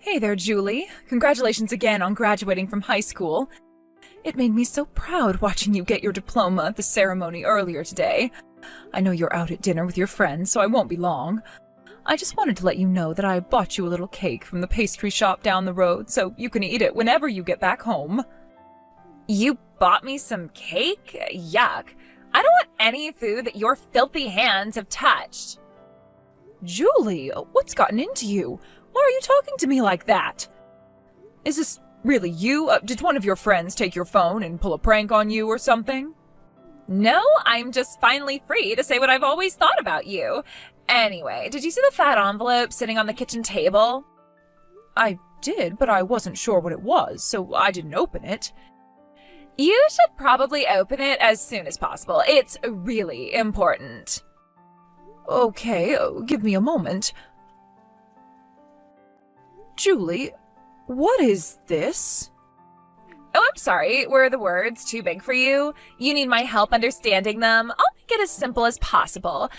Hey there, Julie. Congratulations again on graduating from high school. It made me so proud watching you get your diploma at the ceremony earlier today. I know you're out at dinner with your friends, so I won't be long. I just wanted to let you know that I bought you a little cake from the pastry shop down the road, so you can eat it whenever you get back home. You bought me some cake? Yuck. I don't want any food that your filthy hands have touched. Julie, what's gotten into you? Why are you talking to me like that? Is this really you? Did one of your friends take your phone and pull a prank on you or something? No, I'm just finally free to say what I've always thought about you. Anyway, did you see the fat envelope sitting on the kitchen table? I did, but I wasn't sure what it was, so I didn't open it. You should probably open it as soon as possible. It's really important. Okay, give me a moment. Julie, what is this? Oh, I'm sorry. Were the words too big for you? You need my help understanding them? I'll make it as simple as possible.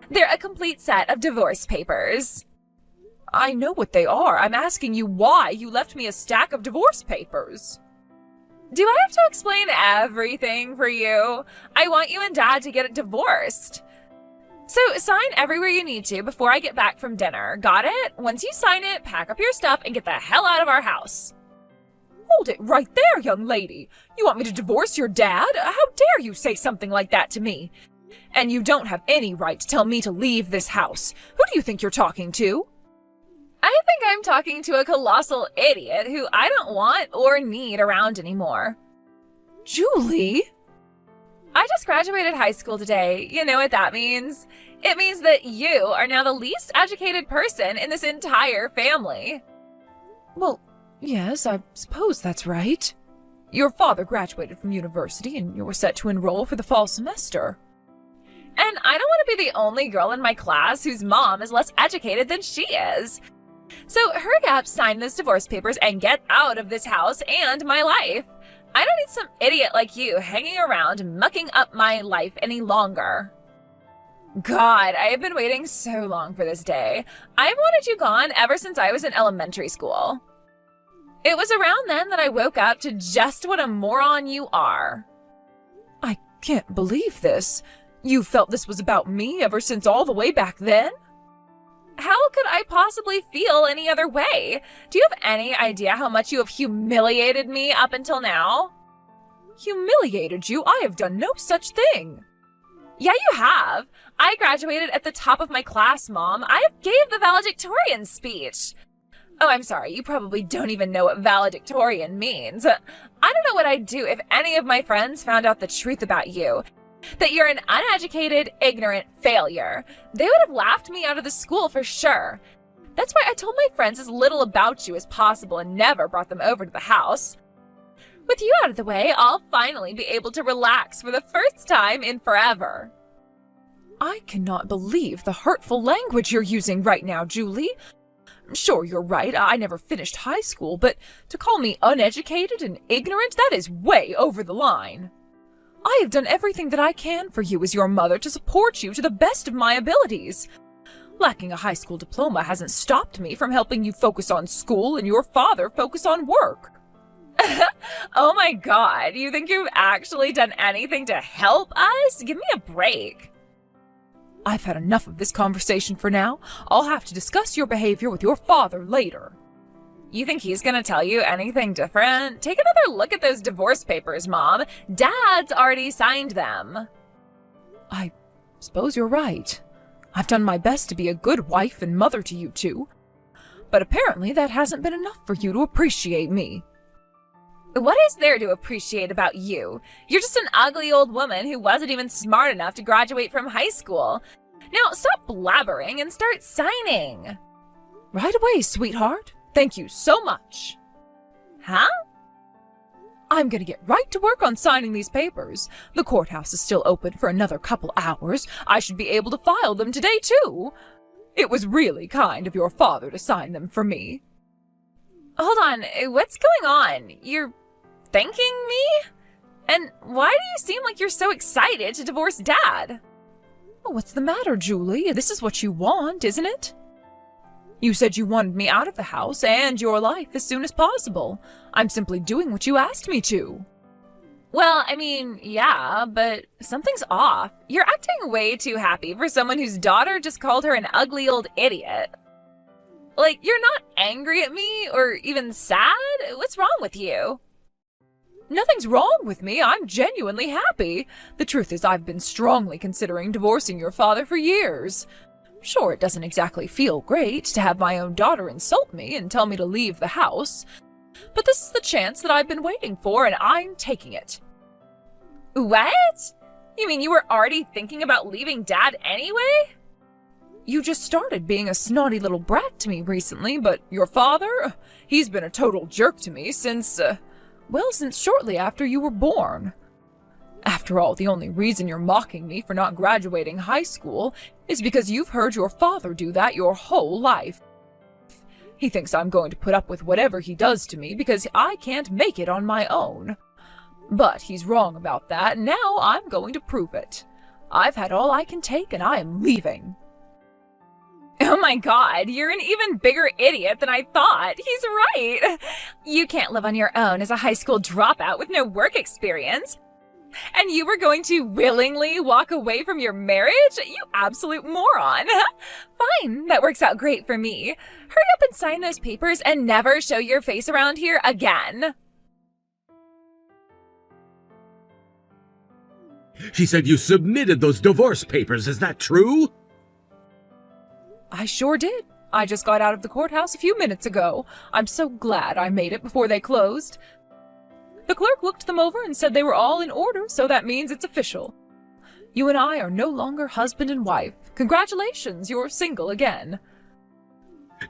They're a complete set of divorce papers. I know what they are. I'm asking you why you left me a stack of divorce papers. Do I have to explain everything for you? I want you and Dad to get divorced. So sign everywhere you need to before I get back from dinner. Got it? Once you sign it, pack up your stuff and get the hell out of our house. Hold it right there, young lady. You want me to divorce your dad? How dare you say something like that to me? And you don't have any right to tell me to leave this house. Who do you think you're talking to? I think I'm talking to a colossal idiot who I don't want or need around anymore. Julie? I just graduated high school today. You know what that means? It means that you are now the least educated person in this entire family. Well, yes, I suppose that's right. Your father graduated from university and you were set to enroll for the fall semester. And I don't want to be the only girl in my class whose mom is less educated than she is. So hurry up, sign those divorce papers, and get out of this house and my life. I don't need some idiot like you hanging around mucking up my life any longer. God, I have been waiting so long for this day. I've wanted you gone ever since I was in elementary school. It was around then that I woke up to just what a moron you are. I can't believe this. You felt this was about me ever since all the way back then? How could I possibly feel any other way? Do you have any idea how much you have humiliated me up until now? Humiliated you? I have done no such thing. Yeah, you have. I graduated at the top of my class, Mom. I gave the valedictorian speech. Oh, I'm sorry. You probably don't even know what valedictorian means. I don't know what I'd do if any of my friends found out the truth about you. That you're an uneducated, ignorant failure. They would have laughed me out of the school for sure. That's why I told my friends as little about you as possible and never brought them over to the house. With you out of the way, I'll finally be able to relax for the first time in forever. I cannot believe the hurtful language you're using right now, Julie. Sure, you're right. I never finished high school, but to call me uneducated and ignorant, that is way over the line. I have done everything that I can for you as your mother to support you to the best of my abilities. Lacking a high school diploma hasn't stopped me from helping you focus on school and your father focus on work. Oh my God, you think you've actually done anything to help us? Give me a break. I've had enough of this conversation for now. I'll have to discuss your behavior with your father later. You think he's gonna tell you anything different? Take another look at those divorce papers, Mom. Dad's already signed them. I suppose you're right. I've done my best to be a good wife and mother to you two. But apparently that hasn't been enough for you to appreciate me. What is there to appreciate about you? You're just an ugly old woman who wasn't even smart enough to graduate from high school. Now stop blabbering and start signing. Right away, sweetheart. Thank you so much. Huh? I'm gonna get right to work on signing these papers. The courthouse is still open for another couple hours. I should be able to file them today, too. It was really kind of your father to sign them for me. Hold on, what's going on? You're thanking me? And why do you seem like you're so excited to divorce Dad? Oh, what's the matter, Julie? This is what you want, isn't it? You said you wanted me out of the house and your life as soon as possible. I'm simply doing what you asked me to. Well, I mean, yeah, but something's off. You're acting way too happy for someone whose daughter just called her an ugly old idiot. Like, you're not angry at me or even sad? What's wrong with you? Nothing's wrong with me. I'm genuinely happy. The truth is, I've been strongly considering divorcing your father for years. Sure, it doesn't exactly feel great to have my own daughter insult me and tell me to leave the house, but this is the chance that I've been waiting for, and I'm taking it. What? You mean you were already thinking about leaving Dad anyway? You just started being a snotty little brat to me recently, but your father, he's been a total jerk to me since shortly after you were born. After all, the only reason you're mocking me for not graduating high school is because you've heard your father do that your whole life. He thinks I'm going to put up with whatever he does to me because I can't make it on my own. But he's wrong about that, and now I'm going to prove it. I've had all I can take, and I am leaving. Oh my god, you're an even bigger idiot than I thought. He's right. You can't live on your own as a high school dropout with no work experience. And you were going to willingly walk away from your marriage? You absolute moron. Fine, that works out great for me. Hurry up and sign those papers and never show your face around here again. She said you submitted those divorce papers, is that true? I sure did. I just got out of the courthouse a few minutes ago. I'm so glad I made it before they closed. The clerk looked them over and said they were all in order, so that means it's official. You and I are no longer husband and wife. Congratulations, you're single again.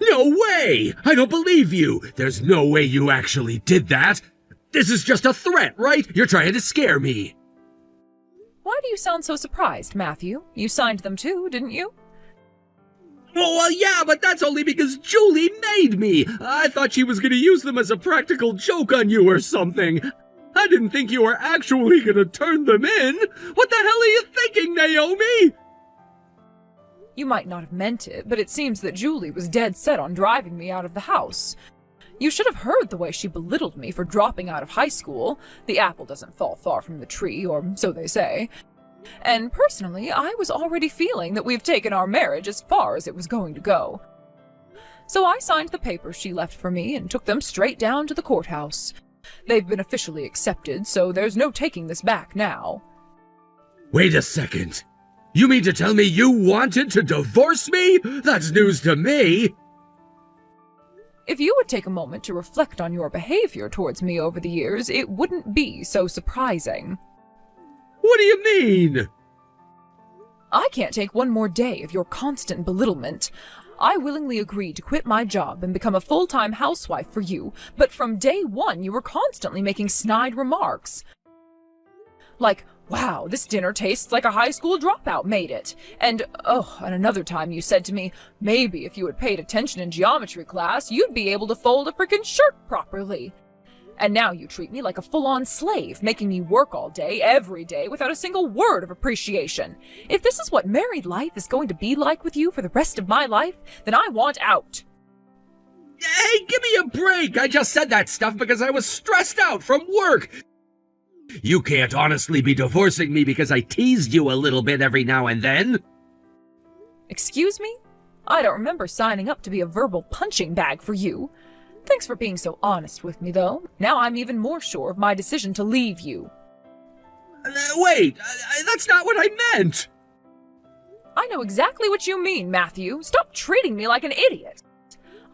No way! I don't believe you! There's no way you actually did that! This is just a threat, right? You're trying to scare me! Why do you sound so surprised, Matthew? You signed them too, didn't you? Oh, well, yeah, but that's only because Julie made me! I thought she was gonna use them as a practical joke on you or something! I didn't think you were actually gonna turn them in! What the hell are you thinking, Naomi? You might not have meant it, but it seems that Julie was dead set on driving me out of the house. You should have heard the way she belittled me for dropping out of high school. The apple doesn't fall far from the tree, or so they say. And personally, I was already feeling that we've taken our marriage as far as it was going to go. So I signed the papers she left for me and took them straight down to the courthouse. They've been officially accepted, so there's no taking this back now. Wait a second. You mean to tell me you wanted to divorce me? That's news to me! If you would take a moment to reflect on your behavior towards me over the years, it wouldn't be so surprising. What do you mean? I can't take one more day of your constant belittlement. I willingly agreed to quit my job and become a full-time housewife for you, but from day one you were constantly making snide remarks. Like, wow, this dinner tastes like a high school dropout made it. And another time you said to me, maybe if you had paid attention in geometry class, you'd be able to fold a frickin' shirt properly. And now you treat me like a full-on slave, making me work all day, every day, without a single word of appreciation. If this is what married life is going to be like with you for the rest of my life, then I want out. Hey, give me a break! I just said that stuff because I was stressed out from work! You can't honestly be divorcing me because I teased you a little bit every now and then! Excuse me? I don't remember signing up to be a verbal punching bag for you. Thanks for being so honest with me, though. Now I'm even more sure of my decision to leave you. Wait, that's not what I meant! I know exactly what you mean, Matthew. Stop treating me like an idiot.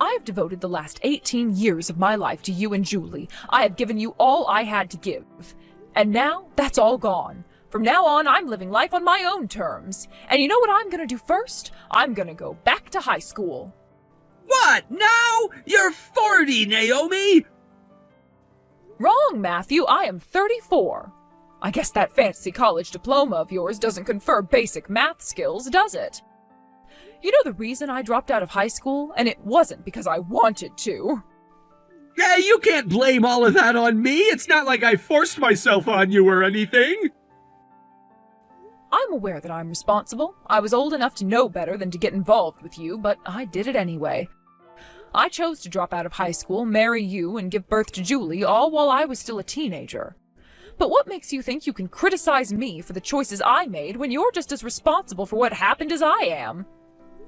I've devoted the last 18 years of my life to you and Julie. I have given you all I had to give. And now, that's all gone. From now on, I'm living life on my own terms. And you know what I'm gonna do first? I'm gonna go back to high school. What, now? You're 40, Naomi! Wrong, Matthew. I am 34. I guess that fancy college diploma of yours doesn't confer basic math skills, does it? You know the reason I dropped out of high school? And it wasn't because I wanted to. Hey, you can't blame all of that on me! It's not like I forced myself on you or anything! I'm aware that I'm responsible. I was old enough to know better than to get involved with you, but I did it anyway. I chose to drop out of high school, marry you, and give birth to Julie, all while I was still a teenager. But what makes you think you can criticize me for the choices I made when you're just as responsible for what happened as I am?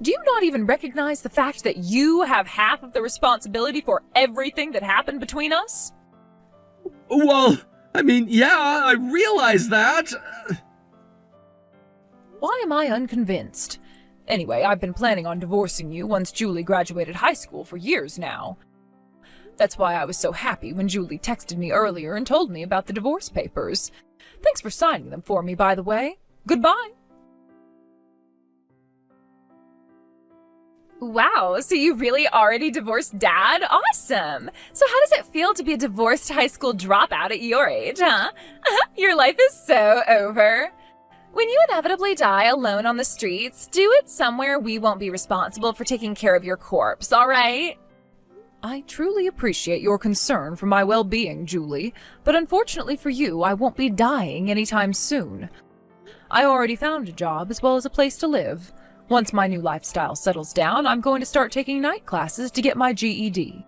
Do you not even recognize the fact that you have half of the responsibility for everything that happened between us? Well, I mean, yeah, I realize that. Why am I unconvinced? Anyway, I've been planning on divorcing you once Julie graduated high school for years now. That's why I was so happy when Julie texted me earlier and told me about the divorce papers. Thanks for signing them for me, by the way. Goodbye. Wow, so you really already divorced Dad? Awesome! So how does it feel to be a divorced high school dropout at your age, huh? Your life is so over. When you inevitably die alone on the streets, do it somewhere we won't be responsible for taking care of your corpse, all right? I truly appreciate your concern for my well-being, Julie, but unfortunately for you, I won't be dying anytime soon. I already found a job as well as a place to live. Once my new lifestyle settles down, I'm going to start taking night classes to get my GED.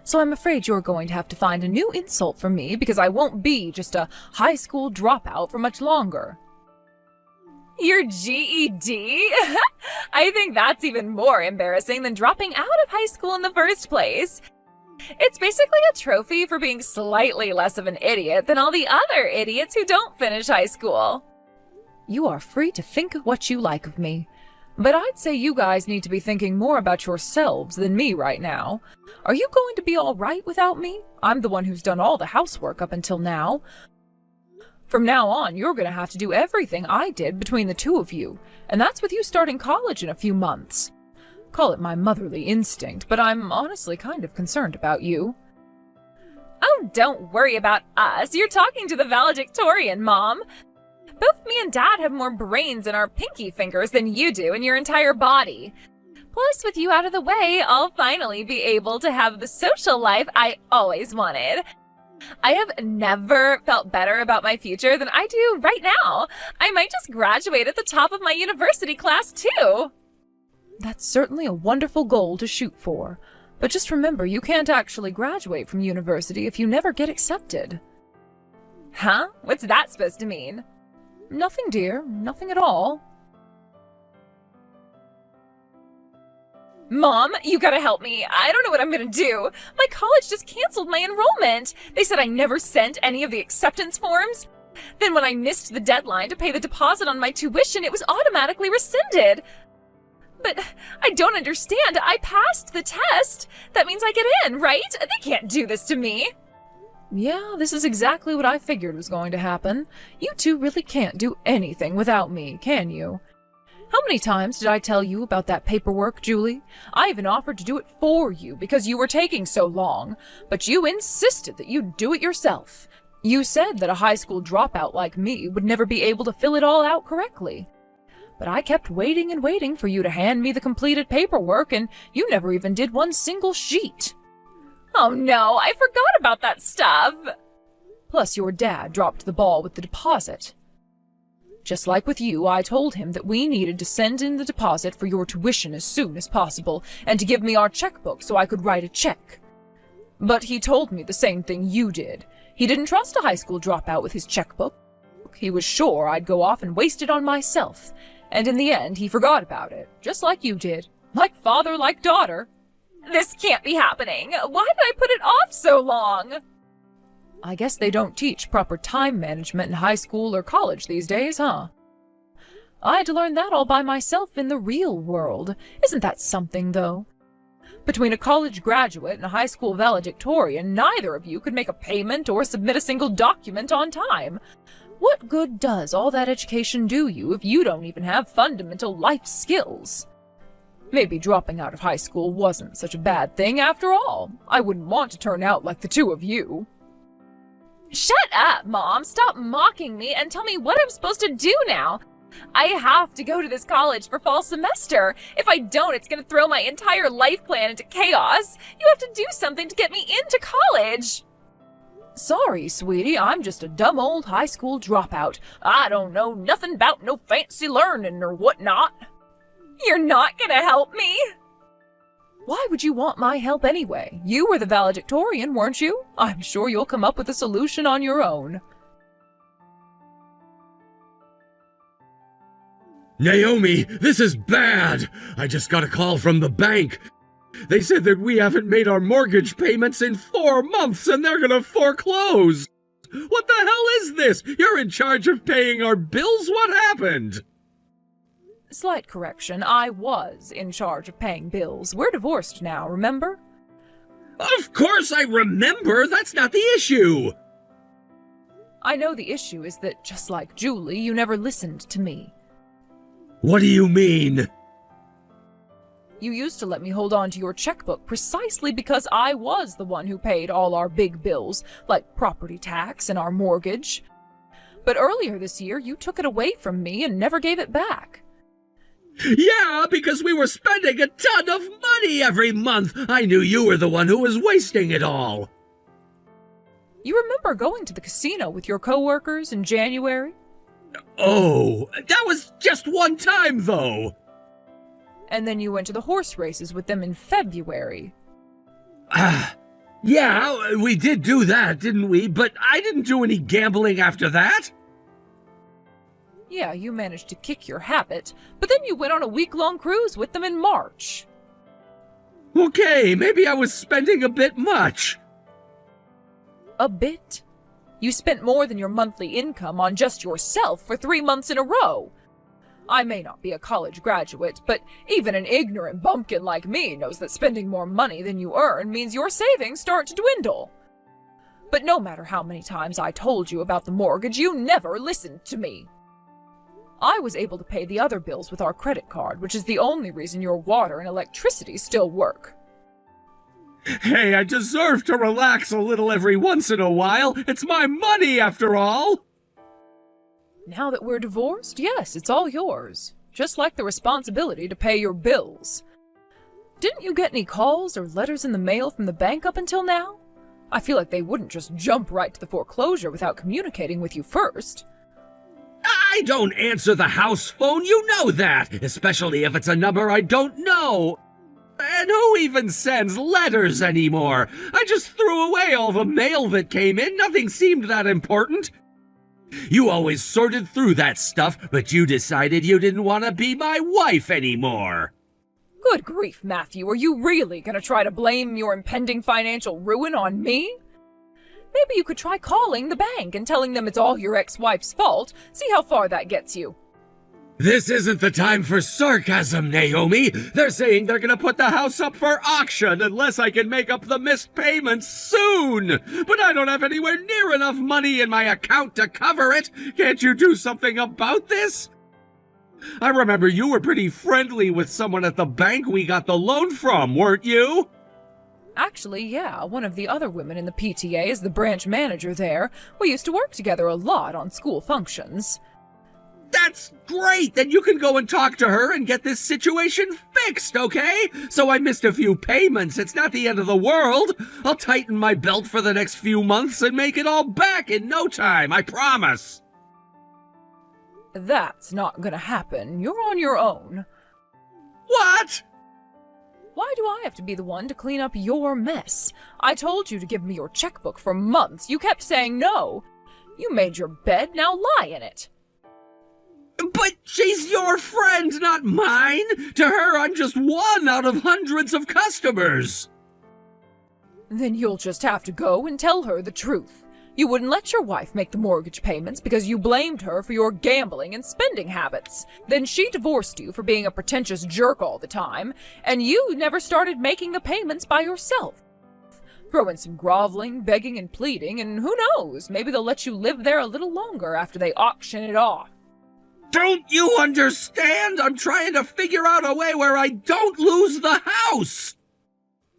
So I'm afraid you're going to have to find a new insult for me because I won't be just a high school dropout for much longer. Your GED? I think that's even more embarrassing than dropping out of high school in the first place. It's basically a trophy for being slightly less of an idiot than all the other idiots who don't finish high school. You are free to think what you like of me. But I'd say you guys need to be thinking more about yourselves than me right now. Are you going to be all right without me? I'm the one who's done all the housework up until now. From now on, you're going to have to do everything I did between the two of you, and that's with you starting college in a few months. Call it my motherly instinct, but I'm honestly kind of concerned about you. Oh, don't worry about us. You're talking to the valedictorian, Mom. Both me and Dad have more brains in our pinky fingers than you do in your entire body. Plus, with you out of the way, I'll finally be able to have the social life I always wanted. I have never felt better about my future than I do right now. I might just graduate at the top of my university class, too. That's certainly a wonderful goal to shoot for. But just remember, you can't actually graduate from university if you never get accepted. Huh? What's that supposed to mean? Nothing, dear. Nothing at all. Mom, you gotta help me. I don't know what I'm gonna do. My college just canceled my enrollment. They said I never sent any of the acceptance forms. Then when I missed the deadline to pay the deposit on my tuition, it was automatically rescinded. But I don't understand. I passed the test. That means I get in, right? They can't do this to me. Yeah, this is exactly what I figured was going to happen. You two really can't do anything without me, can you? How many times did I tell you about that paperwork, Julie? I even offered to do it for you because you were taking so long, but you insisted that you'd do it yourself. You said that a high school dropout like me would never be able to fill it all out correctly. But I kept waiting and waiting for you to hand me the completed paperwork, and you never even did one single sheet. Oh no, I forgot about that stuff. Plus, your dad dropped the ball with the deposit. Just like with you, I told him that we needed to send in the deposit for your tuition as soon as possible, and to give me our checkbook so I could write a check. But he told me the same thing you did. He didn't trust a high school dropout with his checkbook. He was sure I'd go off and waste it on myself, and in the end he forgot about it, just like you did. Like father, like daughter. This can't be happening. Why did I put it off so long? I guess they don't teach proper time management in high school or college these days, huh? I had to learn that all by myself in the real world. Isn't that something, though? Between a college graduate and a high school valedictorian, neither of you could make a payment or submit a single document on time. What good does all that education do you if you don't even have fundamental life skills? Maybe dropping out of high school wasn't such a bad thing after all. I wouldn't want to turn out like the two of you. Shut up, Mom. Stop mocking me and tell me what I'm supposed to do now. I have to go to this college for fall semester. If I don't, it's going to throw my entire life plan into chaos. You have to do something to get me into college. Sorry, sweetie, I'm just a dumb old high school dropout. I don't know nothing about no fancy learning or whatnot. You're not going to help me? Why would you want my help anyway? You were the valedictorian, weren't you? I'm sure you'll come up with a solution on your own. Naomi, this is bad! I just got a call from the bank. They said that we haven't made our mortgage payments in 4 months and they're gonna foreclose! What the hell is this? You're in charge of paying our bills? What happened? Slight correction, I was in charge of paying bills. We're divorced now, remember? Of course I remember! That's not the issue! I know the issue is that, just like Julie, you never listened to me. What do you mean? You used to let me hold on to your checkbook precisely because I was the one who paid all our big bills, like property tax and our mortgage. But earlier this year, you took it away from me and never gave it back. Yeah, because we were spending a ton of money every month. I knew you were the one who was wasting it all. You remember going to the casino with your coworkers in January? Oh, that was just one time, though. And then you went to the horse races with them in February. Yeah, we did do that, didn't we? But I didn't do any gambling after that. Yeah, you managed to kick your habit, but then you went on a week-long cruise with them in March. Okay, maybe I was spending a bit much. A bit? You spent more than your monthly income on just yourself for 3 months in a row. I may not be a college graduate, but even an ignorant bumpkin like me knows that spending more money than you earn means your savings start to dwindle. But no matter how many times I told you about the mortgage, you never listened to me. I was able to pay the other bills with our credit card, which is the only reason your water and electricity still work. Hey, I deserve to relax a little every once in a while. It's my money, after all. Now that we're divorced, yes, it's all yours. Just like the responsibility to pay your bills. Didn't you get any calls or letters in the mail from the bank up until now? I feel like they wouldn't just jump right to the foreclosure without communicating with you first. I don't answer the house phone, you know that, especially if it's a number I don't know. And who even sends letters anymore? I just threw away all the mail that came in. Nothing seemed that important. You always sorted through that stuff, but you decided you didn't want to be my wife anymore. Good grief, Matthew, are you really going to try to blame your impending financial ruin on me? Maybe you could try calling the bank and telling them it's all your ex-wife's fault. See how far that gets you. This isn't the time for sarcasm, Naomi. They're saying they're gonna put the house up for auction unless I can make up the missed payments soon. But I don't have anywhere near enough money in my account to cover it. Can't you do something about this? I remember you were pretty friendly with someone at the bank we got the loan from, weren't you? Actually, yeah, one of the other women in the PTA is the branch manager there. We used to work together a lot on school functions. That's great! Then you can go and talk to her and get this situation fixed, okay? So I missed a few payments. It's not the end of the world. I'll tighten my belt for the next few months and make it all back in no time, I promise. That's not gonna happen. You're on your own. What? Why do I have to be the one to clean up your mess? I told you to give me your checkbook for months. You kept saying no. You made your bed, now lie in it. But she's your friend, not mine. To her, I'm just one out of hundreds of customers. Then you'll just have to go and tell her the truth. You wouldn't let your wife make the mortgage payments because you blamed her for your gambling and spending habits. Then she divorced you for being a pretentious jerk all the time, and you never started making the payments by yourself. Throw in some groveling, begging, and pleading, and who knows, maybe they'll let you live there a little longer after they auction it off. Don't you understand? I'm trying to figure out a way where I don't lose the house.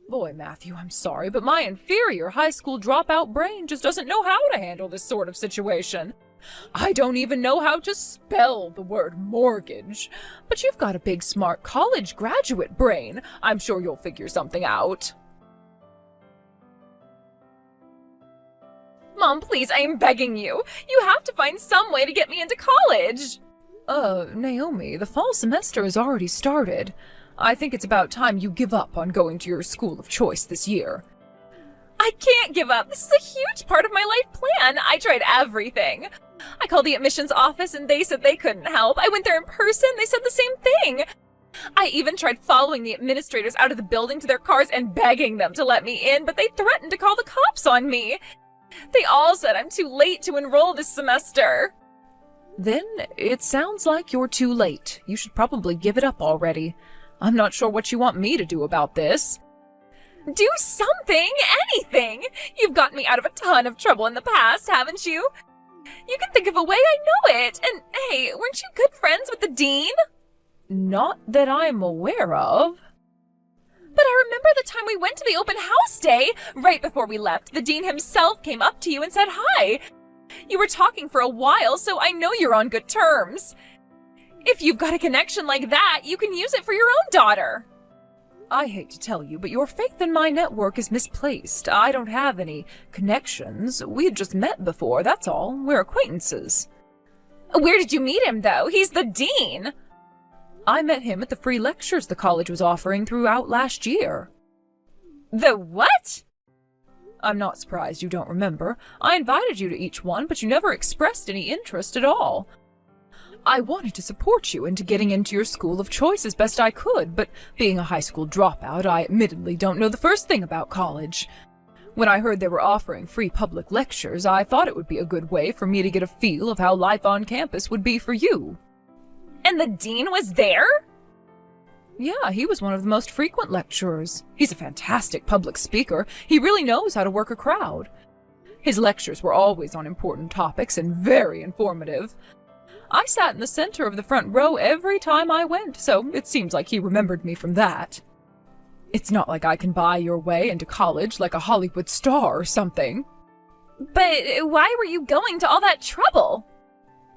Boy, Matthew, I'm sorry, but my inferior high school dropout brain just doesn't know how to handle this sort of situation. I don't even know how to spell the word mortgage. But you've got a big, smart college graduate brain. I'm sure you'll figure something out. Mom, please, I am begging you. You have to find some way to get me into college. Naomi, the fall semester has already started. I think it's about time you give up on going to your school of choice this year. I can't give up. This is a huge part of my life plan. I tried everything. I called the admissions office and they said they couldn't help. I went there in person. They said the same thing. I even tried following the administrators out of the building to their cars and begging them to let me in, but they threatened to call the cops on me. They all said I'm too late to enroll this semester. Then it sounds like you're too late. You should probably give it up already. I'm not sure what you want me to do about this. Do something, anything. You've gotten me out of a ton of trouble in the past, haven't you? You can think of a way, I know it. And hey, weren't you good friends with the dean? Not that I'm aware of. But I remember the time we went to the open house day. Right before we left, the dean himself came up to you and said hi. You were talking for a while, so I know you're on good terms. If you've got a connection like that, you can use it for your own daughter. I hate to tell you, but your faith in my network is misplaced. I don't have any connections. We had just met before, that's all. We're acquaintances. Where did you meet him, though? He's the dean. I met him at the free lectures the college was offering throughout last year. The what? I'm not surprised you don't remember. I invited you to each one, but you never expressed any interest at all. I wanted to support you into getting into your school of choice as best I could, but being a high school dropout, I admittedly don't know the first thing about college. When I heard they were offering free public lectures, I thought it would be a good way for me to get a feel of how life on campus would be for you. And the dean was there? Yeah, he was one of the most frequent lecturers. He's a fantastic public speaker. He really knows how to work a crowd. His lectures were always on important topics and very informative. I sat in the center of the front row every time I went, so it seems like he remembered me from that. It's not like I can buy your way into college like a Hollywood star or something. But why were you going to all that trouble?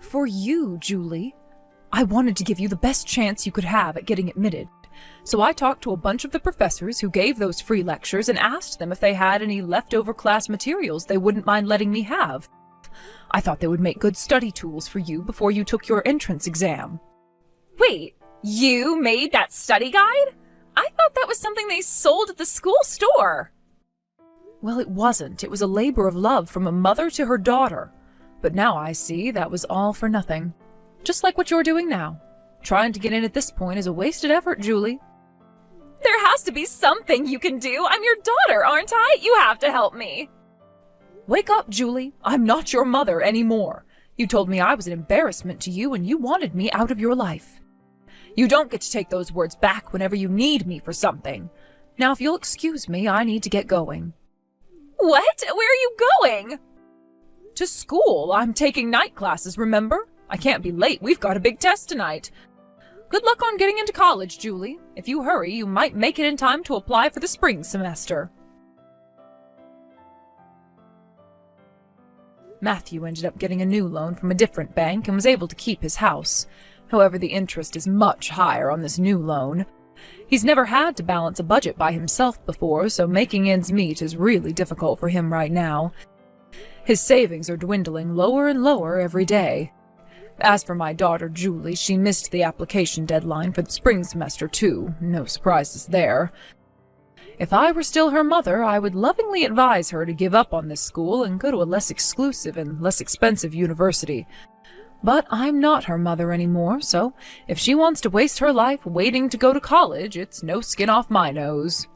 For you, Julie. I wanted to give you the best chance you could have at getting admitted. So I talked to a bunch of the professors who gave those free lectures and asked them if they had any leftover class materials they wouldn't mind letting me have. I thought they would make good study tools for you before you took your entrance exam. Wait, you made that study guide? I thought that was something they sold at the school store. Well, it wasn't. It was a labor of love from a mother to her daughter. But now I see that was all for nothing. Just like what you're doing now. Trying to get in at this point is a wasted effort, Julie. There has to be something you can do. I'm your daughter, aren't I? You have to help me. Wake up, Julie. I'm not your mother anymore. You told me I was an embarrassment to you and you wanted me out of your life. You don't get to take those words back whenever you need me for something. Now, if you'll excuse me, I need to get going. What? Where are you going? To school. I'm taking night classes, remember? I can't be late. We've got a big test tonight. Good luck on getting into college, Julie. If you hurry, you might make it in time to apply for the spring semester. Matthew ended up getting a new loan from a different bank and was able to keep his house. However, the interest is much higher on this new loan. He's never had to balance a budget by himself before, so making ends meet is really difficult for him right now. His savings are dwindling lower and lower every day. As for my daughter, Julie, she missed the application deadline for the spring semester, too. No surprises there. If I were still her mother, I would lovingly advise her to give up on this school and go to a less exclusive and less expensive university. But I'm not her mother anymore, so if she wants to waste her life waiting to go to college, it's no skin off my nose.